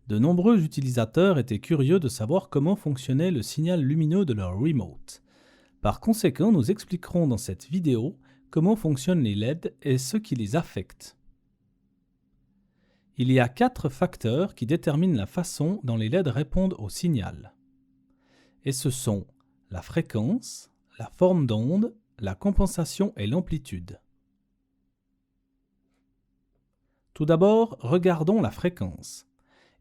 De nombreux utilisateurs étaient curieux de savoir comment fonctionnait le signal lumineux de leur remote. Par conséquent, nous expliquerons dans cette vidéo comment fonctionnent les LED et ce qui les affecte. Il y a 4 facteurs qui déterminent la façon dont les LED répondent au signal. Et ce sont la fréquence, la forme d'onde, la compensation et l'amplitude. Tout d'abord, regardons la fréquence.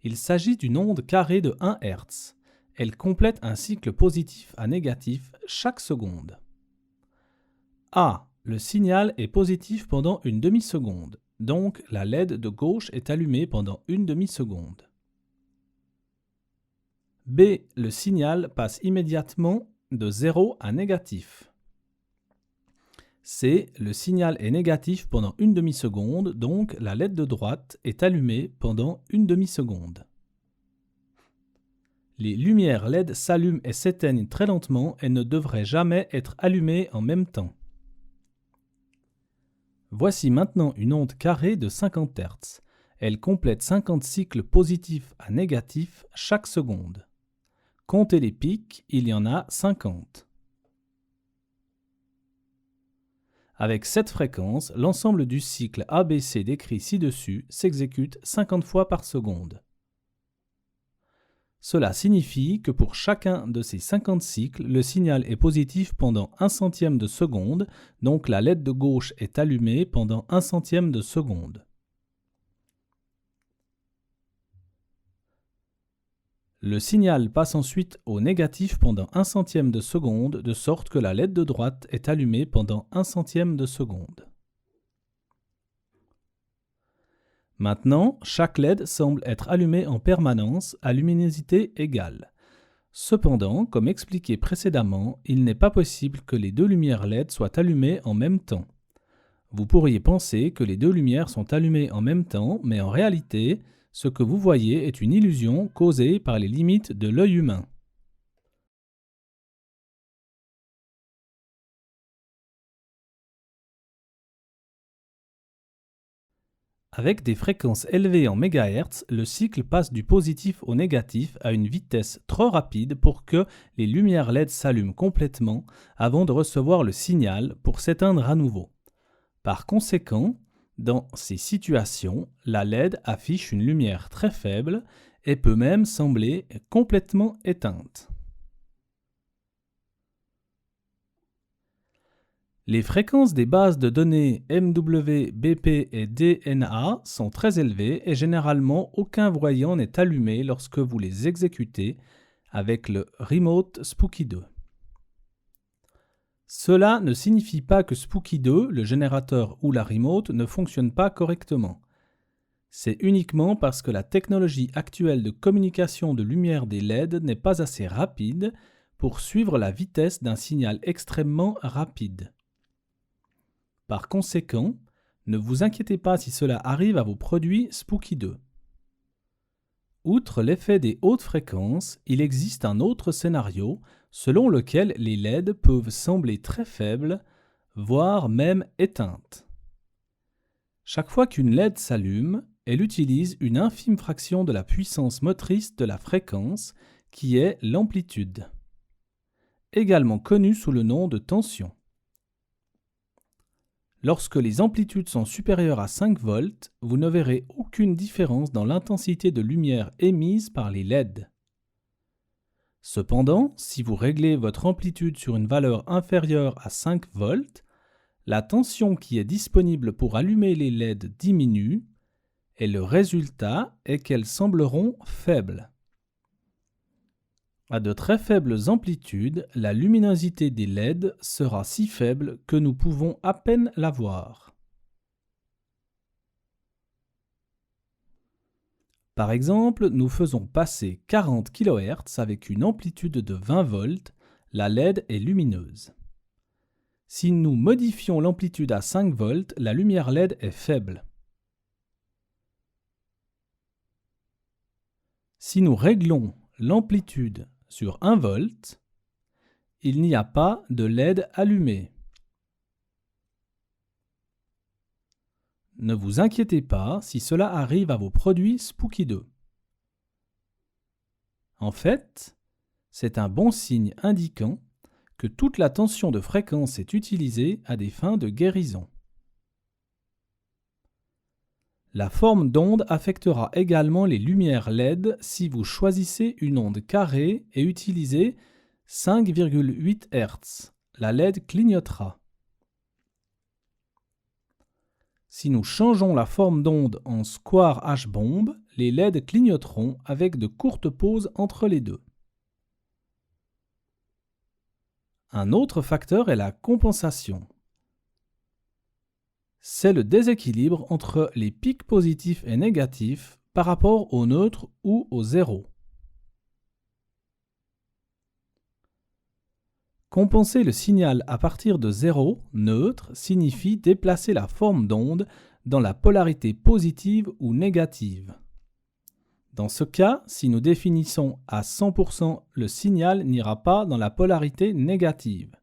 Il s'agit d'une onde carrée de 1 Hz. Elle complète un cycle positif à négatif chaque seconde. A. Le signal est positif pendant une demi-seconde, donc la LED de gauche est allumée pendant une demi-seconde. B. Le signal passe immédiatement de 0 à négatif. C. Le signal est négatif pendant une demi-seconde, donc la LED de droite est allumée pendant une demi-seconde. Les lumières LED s'allument et s'éteignent très lentement et ne devraient jamais être allumées en même temps. Voici maintenant une onde carrée de 50 Hz. Elle complète 50 cycles positifs à négatifs chaque seconde. Comptez les pics, il y en a 50. Avec cette fréquence, l'ensemble du cycle ABC décrit ci-dessus s'exécute 50 fois par seconde. Cela signifie que pour chacun de ces 50 cycles, le signal est positif pendant 1 centième de seconde, donc la LED de gauche est allumée pendant 1 centième de seconde. Le signal passe ensuite au négatif pendant 1 centième de seconde, de sorte que la LED de droite est allumée pendant 1 centième de seconde. Maintenant, chaque LED semble être allumée en permanence à luminosité égale. Cependant, comme expliqué précédemment, il n'est pas possible que les deux lumières LED soient allumées en même temps. Vous pourriez penser que les deux lumières sont allumées en même temps, mais en réalité, ce que vous voyez est une illusion causée par les limites de l'œil humain. Avec des fréquences élevées en mégahertz, le cycle passe du positif au négatif à une vitesse trop rapide pour que les lumières LED s'allument complètement avant de recevoir le signal pour s'éteindre à nouveau. Par conséquent, dans ces situations, la LED affiche une lumière très faible et peut même sembler complètement éteinte. Les fréquences des bases de données MW, BP et DNA sont très élevées et généralement aucun voyant n'est allumé lorsque vous les exécutez avec le Remote Spooky 2. Cela ne signifie pas que Spooky 2, le générateur ou la remote, ne fonctionne pas correctement. C'est uniquement parce que la technologie actuelle de communication de lumière des LED n'est pas assez rapide pour suivre la vitesse d'un signal extrêmement rapide. Par conséquent, ne vous inquiétez pas si cela arrive à vos produits Spooky 2. Outre l'effet des hautes fréquences, il existe un autre scénario selon lequel les LED peuvent sembler très faibles, voire même éteintes. Chaque fois qu'une LED s'allume, elle utilise une infime fraction de la puissance motrice de la fréquence, qui est l'amplitude, également connue sous le nom de tension. Lorsque les amplitudes sont supérieures à 5 volts, vous ne verrez aucune différence dans l'intensité de lumière émise par les LED. Cependant, si vous réglez votre amplitude sur une valeur inférieure à 5 volts, la tension qui est disponible pour allumer les LED diminue et le résultat est qu'elles sembleront faibles. À de très faibles amplitudes, la luminosité des LED sera si faible que nous pouvons à peine la voir. Par exemple, nous faisons passer 40 kHz avec une amplitude de 20 volts, la LED est lumineuse. Si nous modifions l'amplitude à 5 volts, la lumière LED est faible. Si nous réglons l'amplitude sur 1 volt, il n'y a pas de LED allumée. Ne vous inquiétez pas si cela arrive à vos produits Spooky 2. En fait, c'est un bon signe indiquant que toute la tension de fréquence est utilisée à des fins de guérison. La forme d'onde affectera également les lumières LED si vous choisissez une onde carrée et utilisez 5,8 Hz. La LED clignotera. Si nous changeons la forme d'onde en square H-bomb, les LED clignoteront avec de courtes pauses entre les deux. Un autre facteur est la compensation. C'est le déséquilibre entre les pics positifs et négatifs par rapport au neutre ou au zéro. Compenser le signal à partir de 0, neutre, signifie déplacer la forme d'onde dans la polarité positive ou négative. Dans ce cas, si nous définissons à 100%, le signal n'ira pas dans la polarité négative.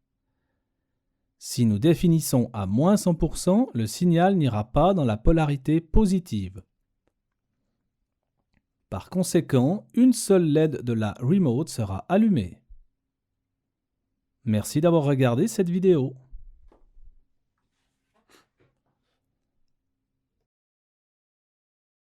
Si nous définissons à moins 100%, le signal n'ira pas dans la polarité positive. Par conséquent, une seule LED de la remote sera allumée. Merci d'avoir regardé cette vidéo.